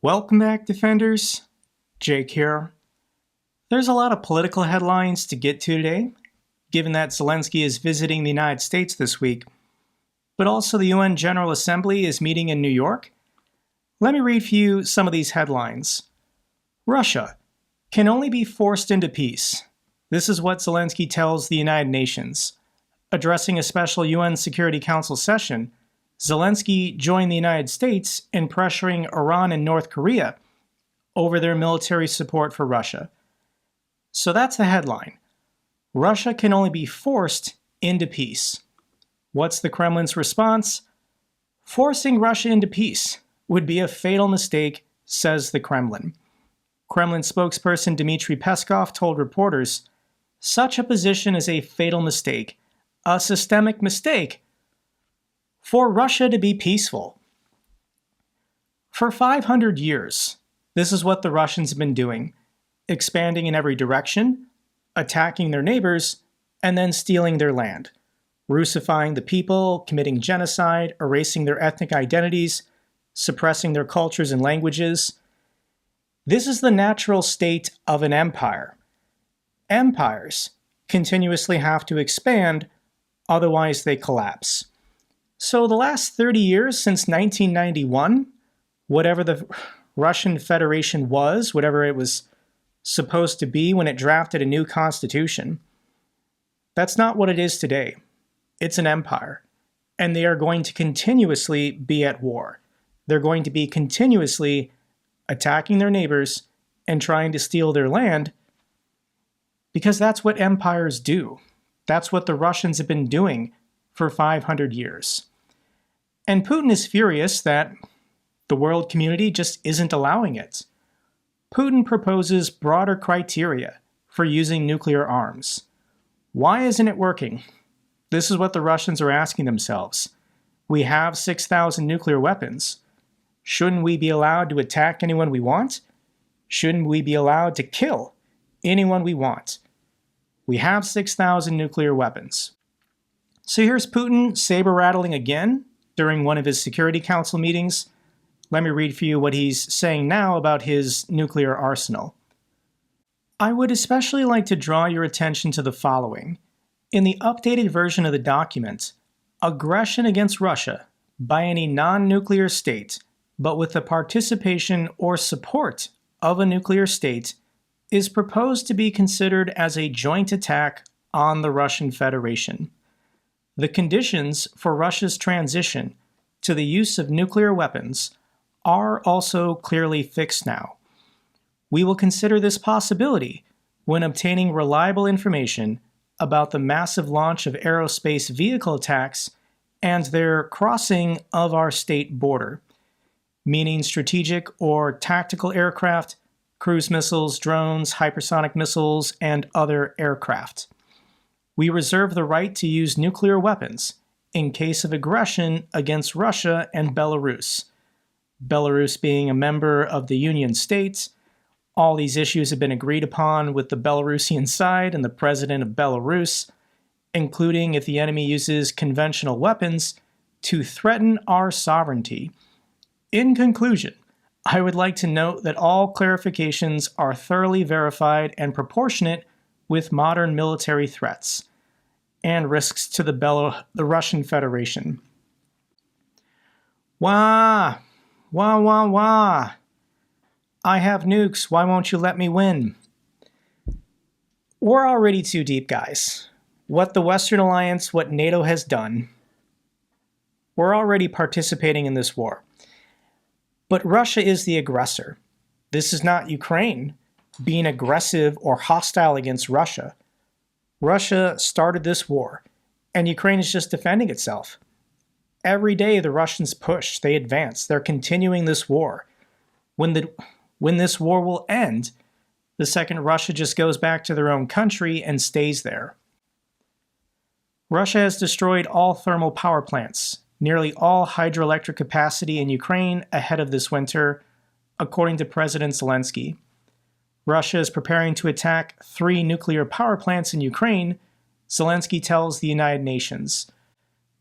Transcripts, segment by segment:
Welcome back, Defenders. Jake here. There's a lot of political headlines to get to today, given that Zelensky is visiting the United States this week, but also the UN General Assembly is meeting in New York. Let me read for you some of these headlines. Russia can only be forced into peace. This is what Zelensky tells the United Nations. Addressing a special UN Security Council session, Zelensky joined the United States in pressuring Iran and North Korea over their military support for Russia. So that's the headline. Russia can only be forced into peace. What's the Kremlin's response? Forcing Russia into peace would be a fatal mistake, says the Kremlin. Kremlin spokesperson Dmitry Peskov told reporters, such a position is a fatal mistake, a systemic mistake, for Russia to be peaceful. For 500 years, this is what the Russians have been doing, expanding in every direction, attacking their neighbors, and then stealing their land, Russifying the people, committing genocide, erasing their ethnic identities, suppressing their cultures and languages. This is the natural state of an empire. Empires continuously have to expand, otherwise they collapse. So the last 30 years since 1991, whatever the Russian Federation was, whatever it was supposed to be when it drafted a new constitution, that's not what it is today. It's an empire, and they are going to continuously be at war. They're going to be continuously attacking their neighbors and trying to steal their land, because that's what empires do. That's what the Russians have been doing for 500 years. And Putin is furious that the world community just isn't allowing it. Putin proposes broader criteria for using nuclear arms. Why isn't it working? This is what the Russians are asking themselves. We have 6,000 nuclear weapons. Shouldn't we be allowed to attack anyone we want? Shouldn't we be allowed to kill anyone we want? We have 6,000 nuclear weapons. So here's Putin saber-rattling again during one of his Security Council meetings. Let me read for you what he's saying now about his nuclear arsenal. I would especially like to draw your attention to the following. In the updated version of the document, aggression against Russia by any non-nuclear state, but with the participation or support of a nuclear state, is proposed to be considered as a joint attack on the Russian Federation. The conditions for Russia's transition to the use of nuclear weapons are also clearly fixed now. We will consider this possibility when obtaining reliable information about the massive launch of aerospace vehicle attacks and their crossing of our state border, meaning strategic or tactical aircraft, cruise missiles, drones, hypersonic missiles, and other aircraft. We reserve the right to use nuclear weapons in case of aggression against Russia and Belarus. Belarus being a member of the Union States, all these issues have been agreed upon with the Belarusian side and the president of Belarus, including if the enemy uses conventional weapons to threaten our sovereignty. In conclusion, I would like to note that all clarifications are thoroughly verified and proportionate with modern military threats and risks to the Russian Federation. Wah! Wah, wah, wah! I have nukes, why won't you let me win? We're already too deep, guys. What the Western Alliance, what NATO has done, we're already participating in this war. But Russia is the aggressor. This is not Ukraine being aggressive or hostile against Russia. Russia started this war, and Ukraine is just defending itself. Every day the Russians push, they advance, they're continuing this war. When this war will end, the second Russia just goes back to their own country and stays there. Russia has destroyed all thermal power plants, nearly all hydroelectric capacity in Ukraine ahead of this winter, according to President Zelensky. Russia is preparing to attack 3 nuclear power plants in Ukraine, Zelensky tells the United Nations.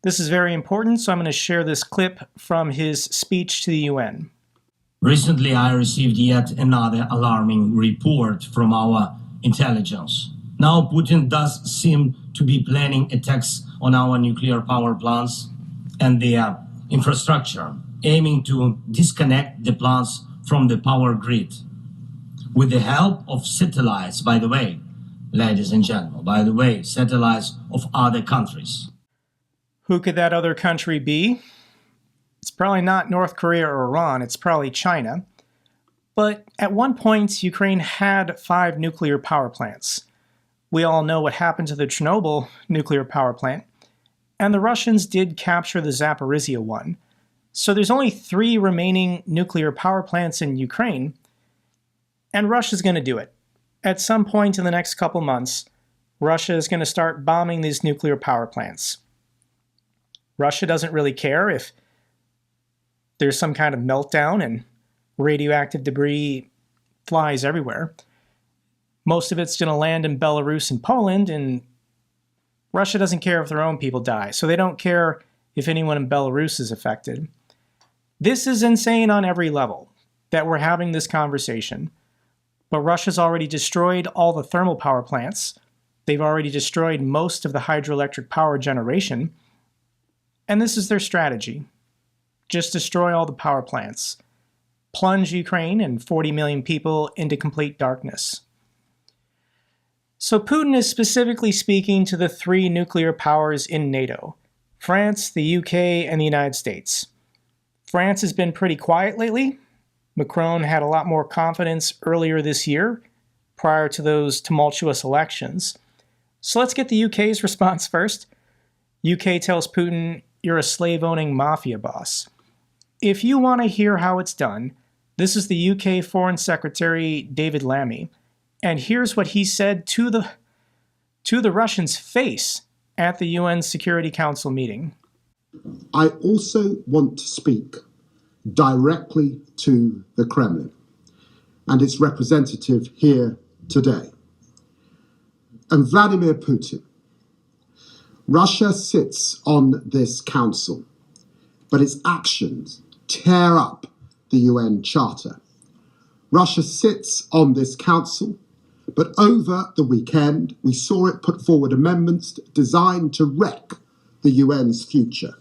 This is very important, so I'm going to share this clip from his speech to the UN. Recently, I received yet another alarming report from our intelligence. Now Putin does seem to be planning attacks on our nuclear power plants and their infrastructure, aiming to disconnect the plants from the power grid. With the help of satellites, by the way, ladies and gentlemen, satellites of other countries. Who could that other country be? It's probably not North Korea or Iran, it's probably China. But at one point, Ukraine had 5 nuclear power plants. We all know what happened to the Chernobyl nuclear power plant, and the Russians did capture the Zaporizhia one. So there's only 3 remaining nuclear power plants in Ukraine, and Russia's going to do it. At some point in the next couple months, Russia is going to start bombing these nuclear power plants. Russia doesn't really care if there's some kind of meltdown and radioactive debris flies everywhere. Most of it's going to land in Belarus and Poland, and Russia doesn't care if their own people die, so they don't care if anyone in Belarus is affected. This is insane on every level, that we're having this conversation. But Russia's already destroyed all the thermal power plants. They've already destroyed most of the hydroelectric power generation. And this is their strategy. Just destroy all the power plants. Plunge Ukraine and 40 million people into complete darkness. So Putin is specifically speaking to the 3 nuclear powers in NATO: France, the UK, and the United States. France has been pretty quiet lately. Macron had a lot more confidence earlier this year, prior to those tumultuous elections. So let's get the UK's response first. UK tells Putin, "You're a slave-owning mafia boss." If you want to hear how it's done, this is the UK Foreign Secretary David Lammy, and here's what he said to the Russians' face at the UN Security Council meeting. I also want to speak directly to the Kremlin and its representative here today. And Vladimir Putin, Russia sits on this council, but its actions tear up the UN Charter. Russia sits on this council, but over the weekend we saw it put forward amendments designed to wreck the UN's future.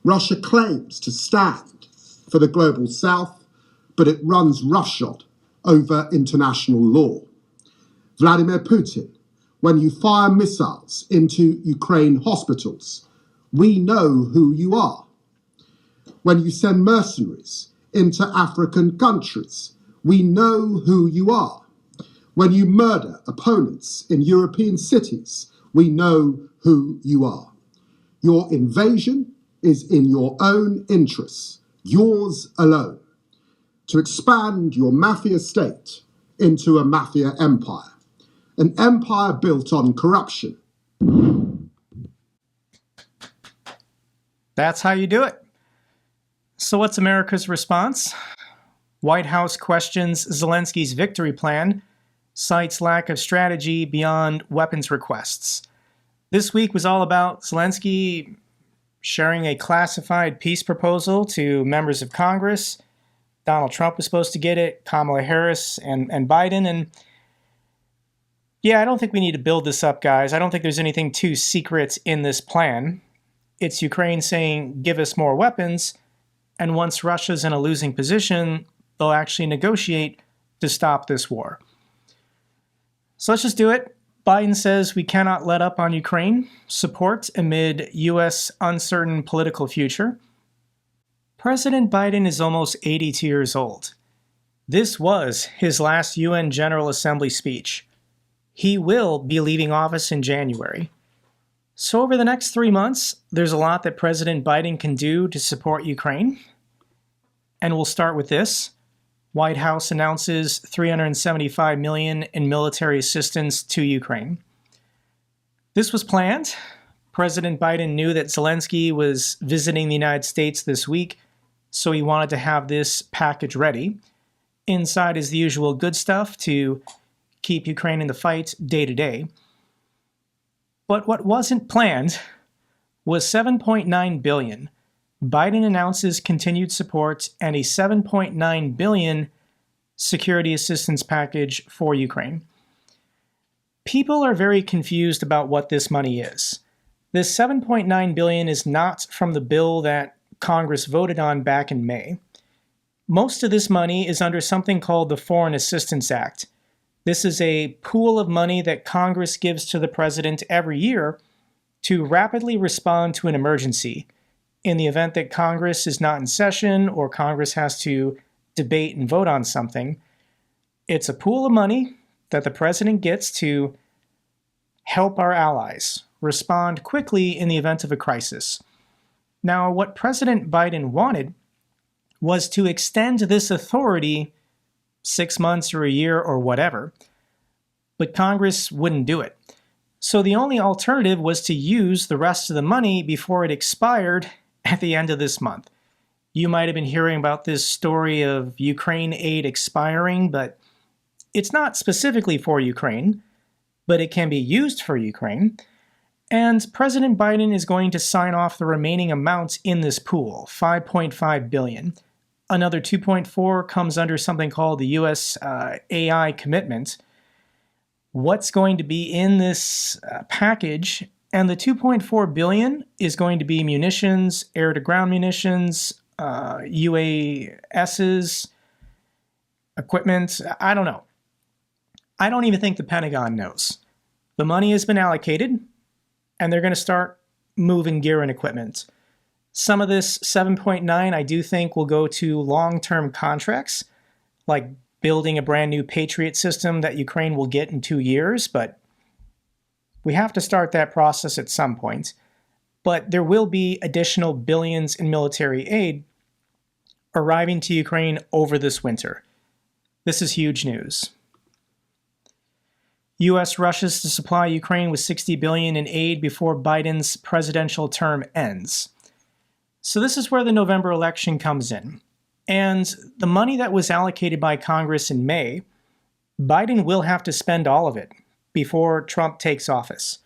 Russia claims to stand for the global south, but it runs roughshod over international law. Vladimir Putin, when you fire missiles into Ukraine hospitals, we know who you are. When you send mercenaries into African countries, we know who you are. When you murder opponents in European cities, we know who you are. Your invasion is in your own interests, yours alone, to expand your mafia state into a mafia empire, an empire built on corruption. That's how you do it. So what's America's response? White House questions Zelensky's victory plan, cites lack of strategy beyond weapons requests. This week was all about Zelensky sharing a classified peace proposal to members of Congress. Donald Trump was supposed to get it, Kamala Harris and Biden. And yeah, I don't think we need to build this up, guys. I don't think there's anything too secret in this plan. It's Ukraine saying, give us more weapons. And once Russia's in a losing position, they'll actually negotiate to stop this war. So let's just do it. Biden says we cannot let up on Ukraine, support amid U.S. uncertain political future. President Biden is almost 82 years old. This was his last UN General Assembly speech. He will be leaving office in January. So over the next 3 months, there's a lot that President Biden can do to support Ukraine. And we'll start with this. White House announces $375 million in military assistance to Ukraine. This was planned. President Biden knew that Zelensky was visiting the United States this week, so he wanted to have this package ready. Inside is the usual good stuff to keep Ukraine in the fight day to day. But what wasn't planned was $7.9 billion, Biden announces continued support and a $7.9 billion security assistance package for Ukraine. People are very confused about what this money is. This $7.9 billion is not from the bill that Congress voted on back in May. Most of this money is under something called the Foreign Assistance Act. This is a pool of money that Congress gives to the president every year to rapidly respond to an emergency in the event that Congress is not in session or Congress has to debate and vote on something. It's a pool of money that the president gets to help our allies respond quickly in the event of a crisis. Now, what President Biden wanted was to extend this authority 6 months or a year or whatever, but Congress wouldn't do it. So the only alternative was to use the rest of the money before it expired at the end of this month. You might have been hearing about this story of Ukraine aid expiring, but it's not specifically for Ukraine, but it can be used for Ukraine. And President Biden is going to sign off the remaining amounts in this pool, $5.5 billion. Another $2.4 comes under something called the U.S. AI commitment. What's going to be in this package? And the $2.4 billion is going to be munitions, air-to-ground munitions, UASs, equipment. I don't know. I don't even think the Pentagon knows. The money has been allocated, and they're going to start moving gear and equipment. Some of this 7.9 I do think will go to long-term contracts, like building a brand new Patriot system that Ukraine will get in 2 years, but we have to start that process at some point. But there will be additional billions in military aid arriving to Ukraine over this winter. This is huge news. U.S. rushes to supply Ukraine with $60 billion in aid before Biden's presidential term ends. So this is where the November election comes in. And the money that was allocated by Congress in May, Biden will have to spend all of it before Trump takes office.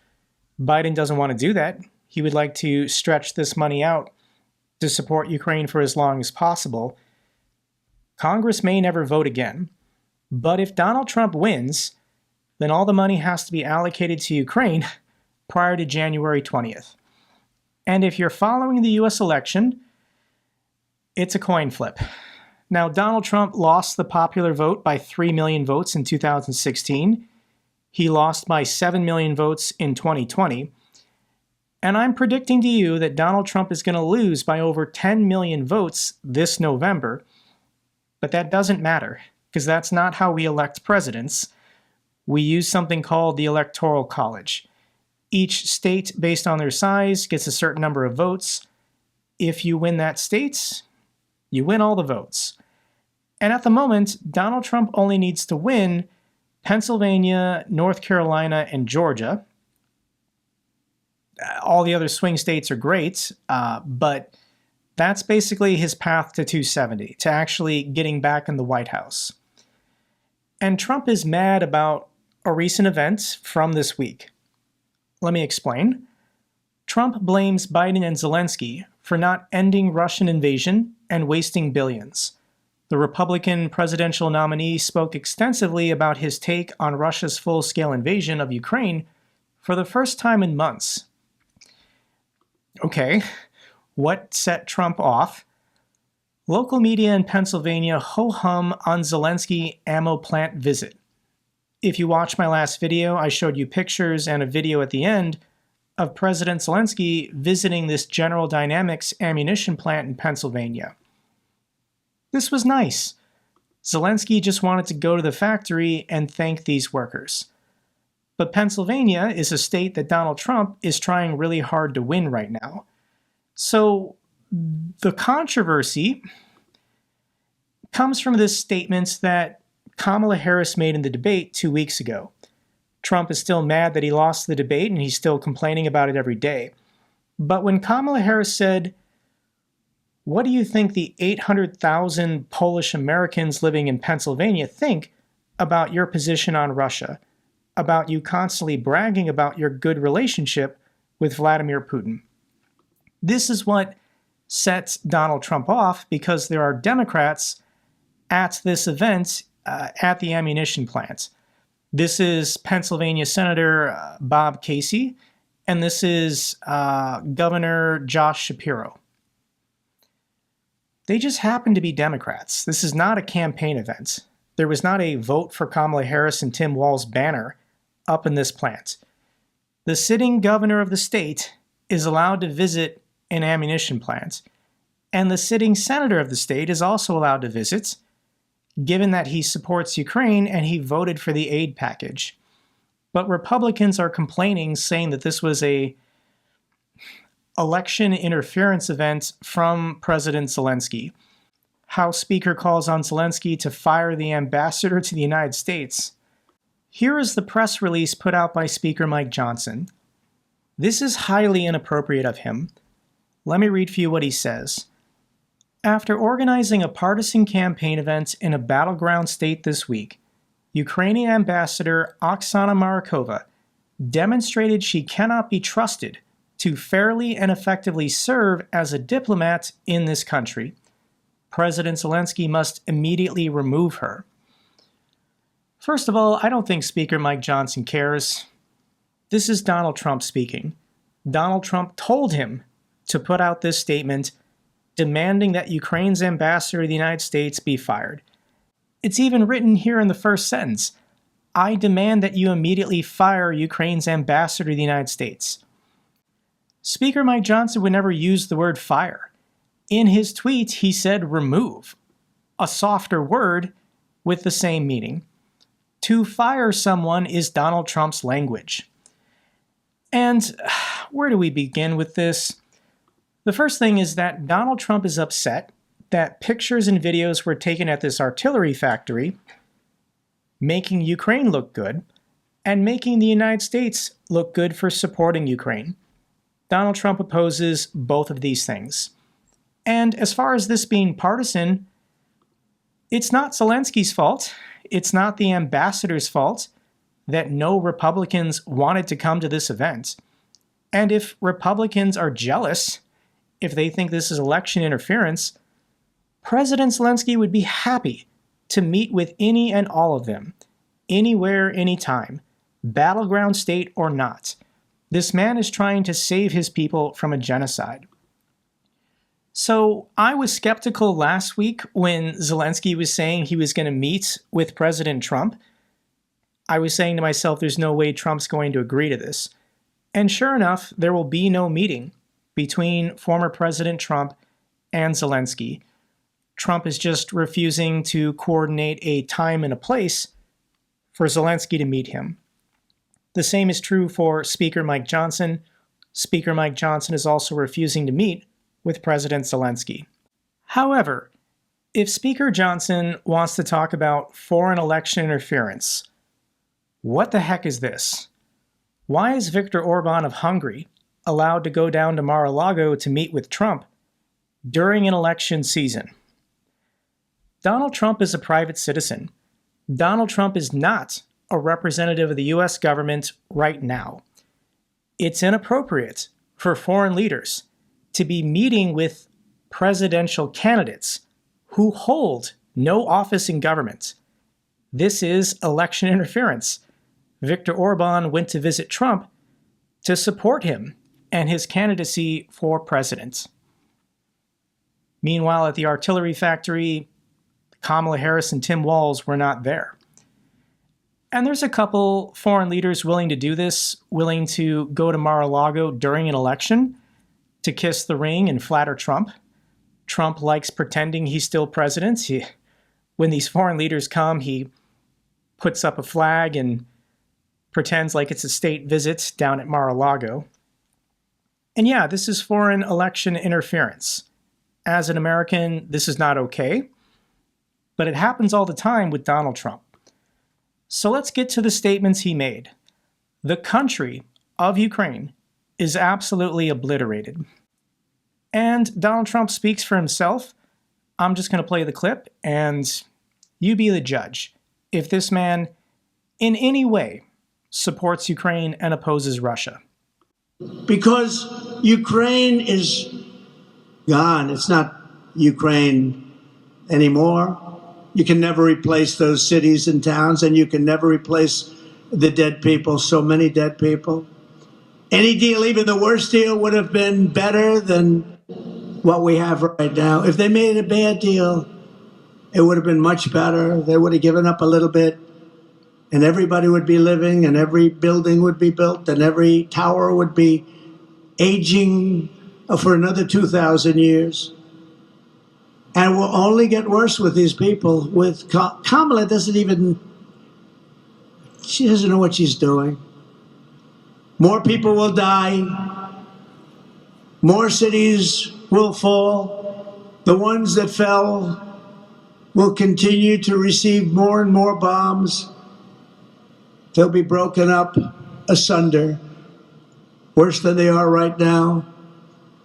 Biden doesn't want to do that. He would like to stretch this money out to support Ukraine for as long as possible. Congress may never vote again. But if Donald Trump wins, then all the money has to be allocated to Ukraine prior to January 20th. And if you're following the US election, it's a coin flip. Now, Donald Trump lost the popular vote by 3 million votes in 2016. He lost by 7 million votes in 2020. And I'm predicting to you that Donald Trump is going to lose by over 10 million votes this November. But that doesn't matter, because that's not how we elect presidents. We use something called the Electoral College. Each state, based on their size, gets a certain number of votes. If you win that state, you win all the votes. And at the moment, Donald Trump only needs to win Pennsylvania, North Carolina, and Georgia. All the other swing states are great, but that's basically his path to 270, to actually getting back in the White House. And Trump is mad about a recent event from this week. Let me explain. Trump blames Biden and Zelensky for not ending Russian invasion and wasting billions. The Republican presidential nominee spoke extensively about his take on Russia's full-scale invasion of Ukraine for the first time in months. Okay, what set Trump off? Local media in Pennsylvania ho-hum on Zelensky ammo plant visit. If you watched my last video, I showed you pictures and a video at the end of President Zelensky visiting this General Dynamics ammunition plant in Pennsylvania. This was nice. Zelensky just wanted to go to the factory and thank these workers. But Pennsylvania is a state that Donald Trump is trying really hard to win right now. So the controversy comes from this statement that Kamala Harris made in the debate 2 weeks ago. Trump is still mad that he lost the debate, and he's still complaining about it every day. But when Kamala Harris said, "What do you think the 800,000 Polish Americans living in Pennsylvania think about your position on Russia, about you constantly bragging about your good relationship with Vladimir Putin?" This is what set Donald Trump off because there are Democrats at this event at the ammunition plant. This is Pennsylvania Senator Bob Casey, and this is Governor Josh Shapiro. They just happen to be Democrats. This is not a campaign event. There was not a vote for Kamala Harris and Tim Walz banner up in this plant. The sitting governor of the state is allowed to visit an ammunition plant, and the sitting senator of the state is also allowed to visit, given that he supports Ukraine and he voted for the aid package. But Republicans are complaining, saying that this was a election interference event from President Zelensky. House Speaker calls on Zelensky to fire the ambassador to the United States. Here is the press release put out by Speaker Mike Johnson. This is highly inappropriate of him. Let me read for you what he says. After organizing a partisan campaign event in a battleground state this week, Ukrainian Ambassador Oksana Markova demonstrated she cannot be trusted to fairly and effectively serve as a diplomat in this country. President Zelensky must immediately remove her. First of all, I don't think Speaker Mike Johnson cares. This is Donald Trump speaking. Donald Trump told him to put out this statement demanding that Ukraine's ambassador to the United States be fired. It's even written here in the first sentence. I demand that you immediately fire Ukraine's ambassador to the United States. Speaker Mike Johnson would never use the word fire. In his tweet, he said remove, a softer word with the same meaning. To fire someone is Donald Trump's language. And where do we begin with this? The first thing is that Donald Trump is upset that pictures and videos were taken at this artillery factory, making Ukraine look good, and making the United States look good for supporting Ukraine. Donald Trump opposes both of these things. And as far as this being partisan, it's not Zelensky's fault. It's not the ambassador's fault that no Republicans wanted to come to this event. And if Republicans are jealous, if they think this is election interference, President Zelensky would be happy to meet with any and all of them, anywhere, anytime, battleground state or not. This man is trying to save his people from a genocide. So I was skeptical last week when Zelensky was saying he was going to meet with President Trump. I was saying to myself, there's no way Trump's going to agree to this. And sure enough, there will be no meeting between former President Trump and Zelensky. Trump is just refusing to coordinate a time and a place for Zelensky to meet him. The same is true for Speaker Mike Johnson. Speaker Mike Johnson is also refusing to meet with President Zelensky. However, if Speaker Johnson wants to talk about foreign election interference, what the heck is this? Why is Viktor Orban of Hungary allowed to go down to Mar-a-Lago to meet with Trump during an election season? Donald Trump is a private citizen. Donald Trump is not a representative of the U.S. government right now. It's inappropriate for foreign leaders to be meeting with presidential candidates who hold no office in government. This is election interference. Viktor Orban went to visit Trump to support him and his candidacy for president. Meanwhile, at the artillery factory, Kamala Harris and Tim Walz were not there. And there's a couple foreign leaders willing to do this, willing to go to Mar-a-Lago during an election to kiss the ring and flatter Trump. Trump likes pretending he's still president. When these foreign leaders come, he puts up a flag and pretends like it's a state visit down at Mar-a-Lago. And yeah, this is foreign election interference. As an American, this is not okay, but it happens all the time with Donald Trump. So let's get to the statements he made. The country of Ukraine is absolutely obliterated. And Donald Trump speaks for himself. I'm just going to play the clip, and you be the judge if this man in any way supports Ukraine and opposes Russia. Because Ukraine is gone. It's not Ukraine anymore. You can never replace those cities and towns, and you can never replace the dead people, so many dead people. Any deal, even the worst deal, would have been better than what we have right now. If they made a bad deal, it would have been much better. They would have given up a little bit, and everybody would be living, and every building would be built, and every tower would be aging for another 2,000 years. And it will only get worse with these people. With Kamala she doesn't know what she's doing. More people will die. More cities will fall. The ones that fell will continue to receive more and more bombs. They'll be broken up asunder, worse than they are right now.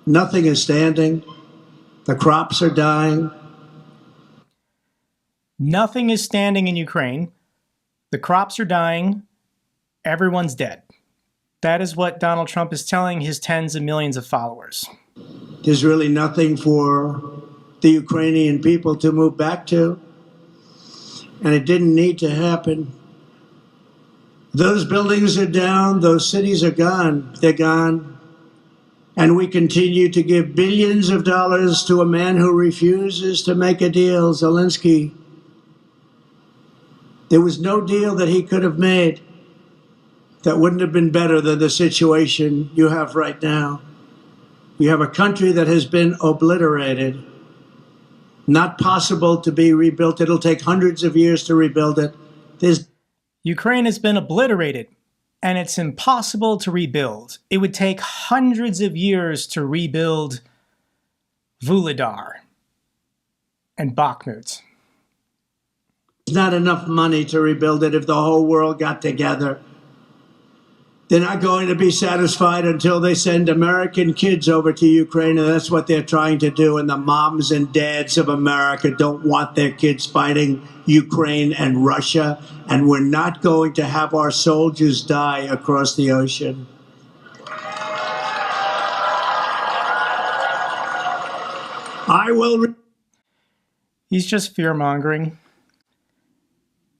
Nothing is standing. The crops are dying. Nothing is standing in Ukraine. The crops are dying. Everyone's dead. That is what Donald Trump is telling his tens of millions of followers. There's really nothing for the Ukrainian people to move back to. And it didn't need to happen. Those buildings are down. Those cities are gone. They're gone. And we continue to give billions of dollars to a man who refuses to make a deal, Zelensky. There was no deal that he could have made that wouldn't have been better than the situation you have right now. You have a country that has been obliterated, not possible to be rebuilt. It'll take hundreds of years to rebuild it. Ukraine has been obliterated, and it's impossible to rebuild. It would take hundreds of years to rebuild Vuhledar and Bakhmut. There's not enough money to rebuild it if the whole world got together. They're not going to be satisfied until they send American kids over to Ukraine, and that's what they're trying to do. And the moms and dads of America don't want their kids fighting Ukraine and Russia, and we're not going to have our soldiers die across the ocean. He's just fear-mongering.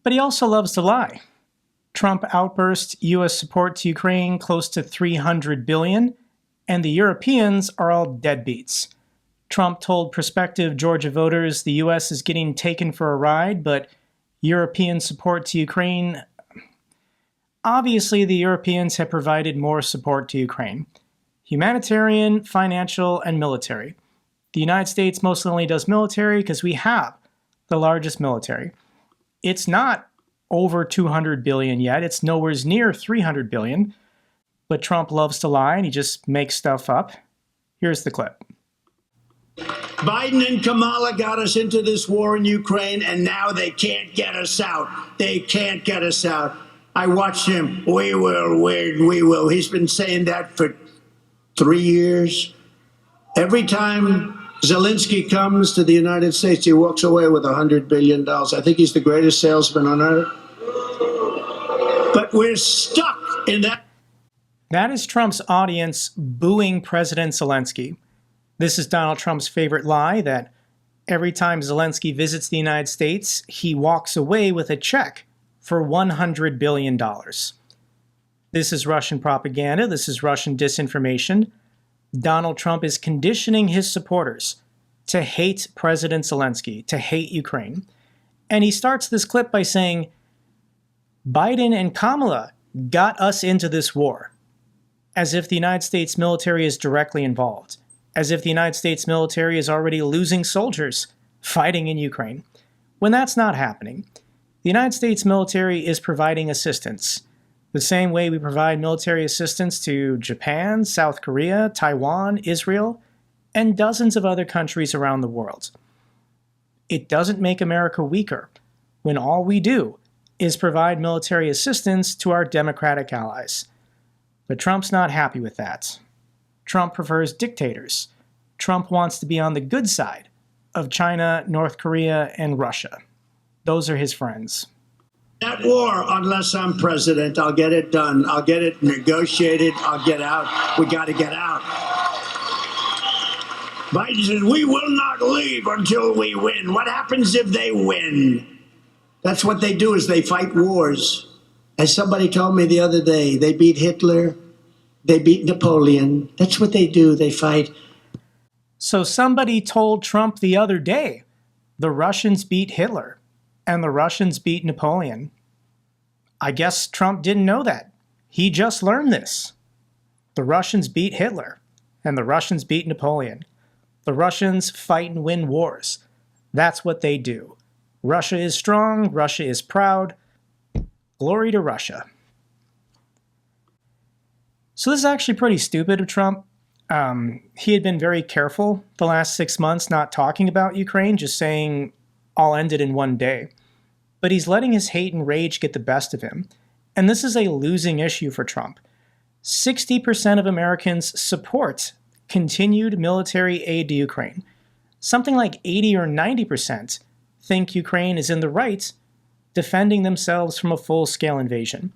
But he also loves to lie. Trump outburst U.S. support to Ukraine close to $300 billion, and the Europeans are all deadbeats. Trump told prospective Georgia voters the U.S. is getting taken for a ride, but European support to Ukraine... Obviously, the Europeans have provided more support to Ukraine. Humanitarian, financial, and military. The United States mostly only does military because we have the largest military. It's not over $200 billion yet. It's nowhere near $300 billion. But Trump loves to lie, and he just makes stuff up. Here's the clip. Biden and Kamala got us into this war in Ukraine, and now they can't get us out. They can't get us out. I watched him. We will. He's been saying that for 3 years. Every time Zelensky comes to the United States, he walks away with $100 billion. I think he's the greatest salesman on earth. But we're stuck in that. That is Trump's audience booing President Zelensky. This is Donald Trump's favorite lie, that every time Zelensky visits the United States, he walks away with a check for $100 billion. This is Russian propaganda. This is Russian disinformation. Donald Trump is conditioning his supporters to hate President Zelensky, to hate Ukraine. And he starts this clip by saying, Biden and Kamala got us into this war, as if the United States military is directly involved, as if the United States military is already losing soldiers fighting in Ukraine, when that's not happening. The United States military is providing assistance, the same way we provide military assistance to Japan, South Korea, Taiwan, Israel, and dozens of other countries around the world. It doesn't make America weaker when all we do is provide military assistance to our democratic allies. But Trump's not happy with that. Trump prefers dictators. Trump wants to be on the good side of China, North Korea, and Russia. Those are his friends. That war, unless I'm president, I'll get it done. I'll get it negotiated. I'll get out. We got to get out. Biden says, we will not leave until we win. What happens if they win? That's what they do, is they fight wars. As somebody told me the other day, they beat Hitler, they beat Napoleon. That's what they do, they fight. So somebody told Trump the other day, the Russians beat Hitler and the Russians beat Napoleon. I guess Trump didn't know that. He just learned this. The Russians beat Hitler and the Russians beat Napoleon. The Russians fight and win wars. That's what they do. Russia is strong. Russia is proud. Glory to Russia. So this is actually pretty stupid of Trump. He had been very careful the last 6 months not talking about Ukraine, just saying all ended in one day. But he's letting his hate and rage get the best of him. And this is a losing issue for Trump. 60% of Americans support continued military aid to Ukraine. Something like 80 or 90% think Ukraine is in the right, defending themselves from a full-scale invasion.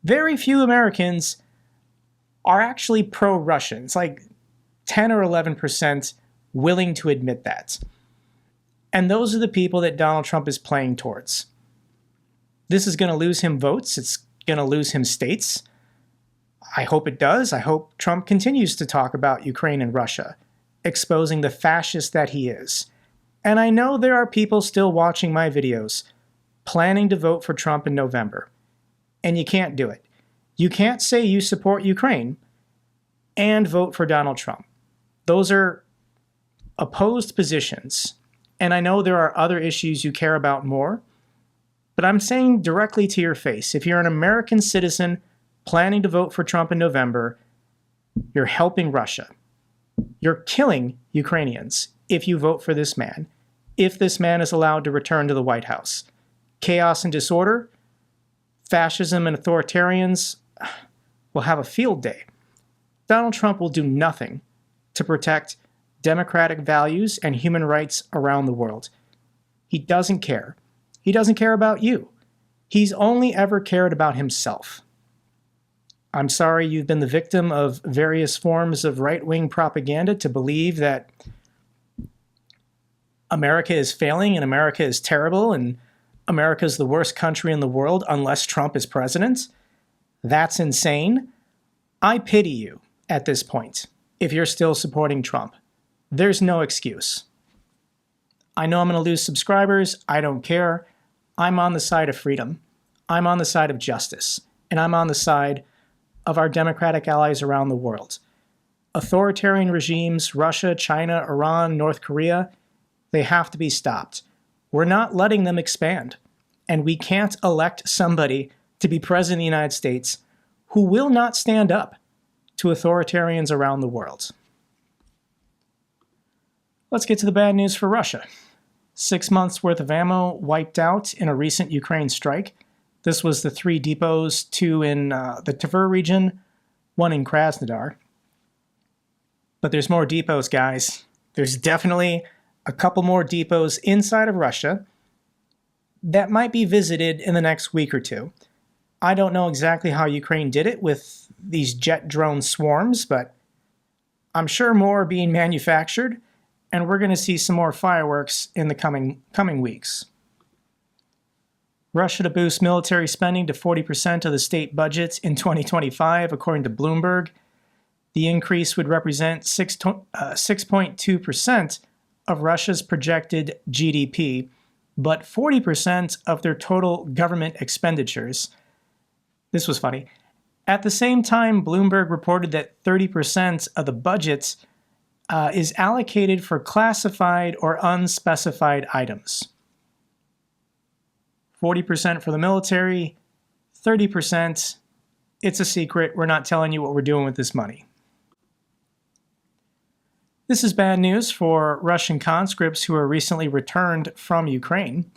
Very few Americans are actually pro-Russian. It's like 10 or 11% willing to admit that. And those are the people that Donald Trump is playing towards. This is going to lose him votes. It's going to lose him states. I hope it does. I hope Trump continues to talk about Ukraine and Russia, exposing the fascist that he is. And I know there are people still watching my videos, planning to vote for Trump in November. And you can't do it. You can't say you support Ukraine and vote for Donald Trump. Those are opposed positions. And I know there are other issues you care about more, but I'm saying directly to your face, if you're an American citizen planning to vote for Trump in November, you're helping Russia. You're killing Ukrainians if you vote for this man, if this man is allowed to return to the White House. Chaos and disorder, fascism and authoritarians will have a field day. Donald Trump will do nothing to protect democratic values and human rights around the world. He doesn't care. He doesn't care about you. He's only ever cared about himself. I'm sorry you've been the victim of various forms of right-wing propaganda to believe that America is failing and America is terrible and America is the worst country in the world unless Trump is president. That's insane. I pity you at this point if you're still supporting Trump. There's no excuse. I know I'm going to lose subscribers. I don't care. I'm on the side of freedom. I'm on the side of justice. And I'm on the side of our democratic allies around the world. Authoritarian regimes, Russia, China, Iran, North Korea, they have to be stopped. We're not letting them expand. And we can't elect somebody to be president of the United States who will not stand up to authoritarians around the world. Let's get to the bad news for Russia. 6 months worth of ammo wiped out in a recent Ukraine strike. This was the 3 depots, 2 in the Tver region, 1 in Krasnodar. But there's more depots, guys. There's definitely a couple more depots inside of Russia that might be visited in the next week or two. I don't know exactly how Ukraine did it with these jet drone swarms, but I'm sure more are being manufactured, and we're going to see some more fireworks in the coming weeks. Russia to boost military spending to 40% of the state budget in 2025, according to Bloomberg. The increase would represent 6.2% of Russia's projected GDP, but 40% of their total government expenditures. This was funny. At the same time, Bloomberg reported that 30% of the budget is allocated for classified or unspecified items. 40% for the military, 30%, it's a secret. We're not telling you what we're doing with this money. This is bad news for Russian conscripts who were recently returned from Ukraine.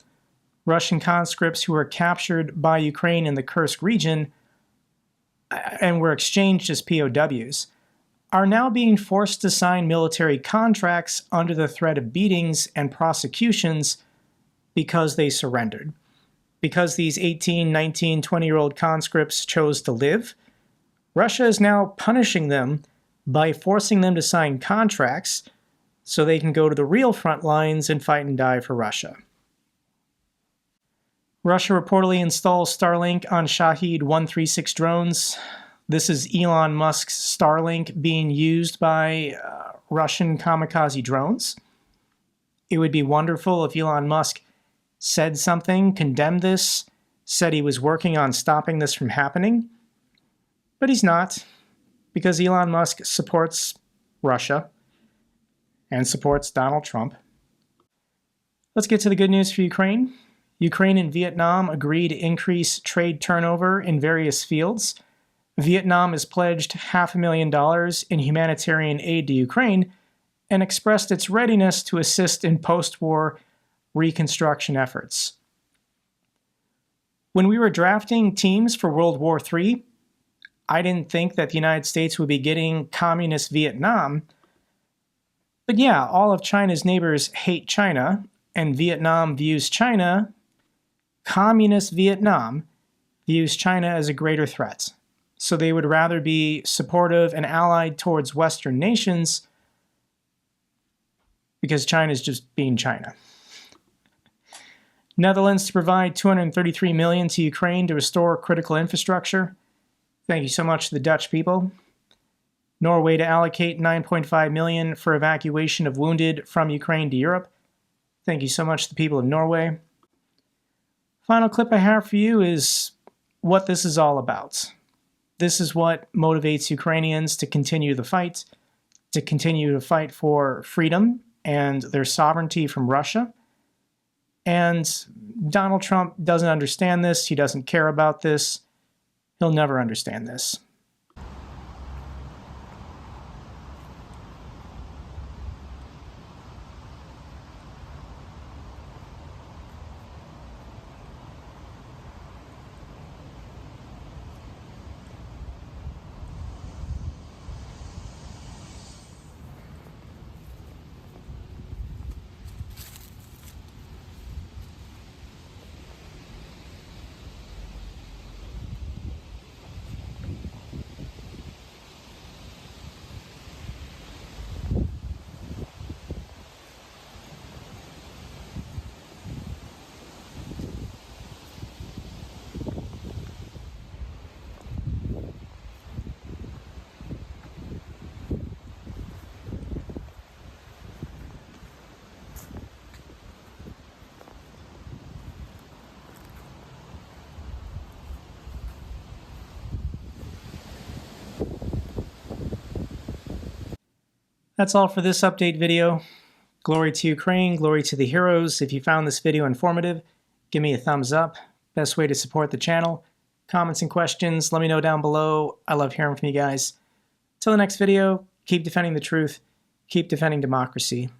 Russian conscripts who were captured by Ukraine in the Kursk region and were exchanged as POWs are now being forced to sign military contracts under the threat of beatings and prosecutions because they surrendered. Because these 18, 19, 20-year-old conscripts chose to live, Russia is now punishing them by forcing them to sign contracts so they can go to the real front lines and fight and die for Russia. Russia reportedly installs Starlink on Shahed 136 drones. This is Elon Musk's Starlink being used by Russian kamikaze drones. It would be wonderful if Elon Musk said something, condemned this, said he was working on stopping this from happening. But he's not, because Elon Musk supports Russia and supports Donald Trump. Let's get to the good news for Ukraine. Ukraine and Vietnam agreed to increase trade turnover in various fields. Vietnam has pledged $500,000 in humanitarian aid to Ukraine and expressed its readiness to assist in post-war reconstruction efforts. When we were drafting teams for World War III, I didn't think that the United States would be getting communist Vietnam. But yeah, all of China's neighbors hate China, and Vietnam views China. Communist Vietnam views China as a greater threat. So they would rather be supportive and allied towards Western nations because China's just being China. Netherlands to provide $233 million to Ukraine to restore critical infrastructure. Thank you so much to the Dutch people. Norway to allocate $9.5 million for evacuation of wounded from Ukraine to Europe. Thank you so much to the people of Norway. Final clip I have for you is what this is all about. This is what motivates Ukrainians to continue the fight, to continue to fight for freedom and their sovereignty from Russia. And Donald Trump doesn't understand this. He doesn't care about this. He'll never understand this. That's all for this update video. Glory to Ukraine, glory to the heroes. If you found this video informative, give me a thumbs up. Best way to support the channel. Comments and questions, let me know down below. I love hearing from you guys. Till the next video, keep defending the truth, keep defending democracy.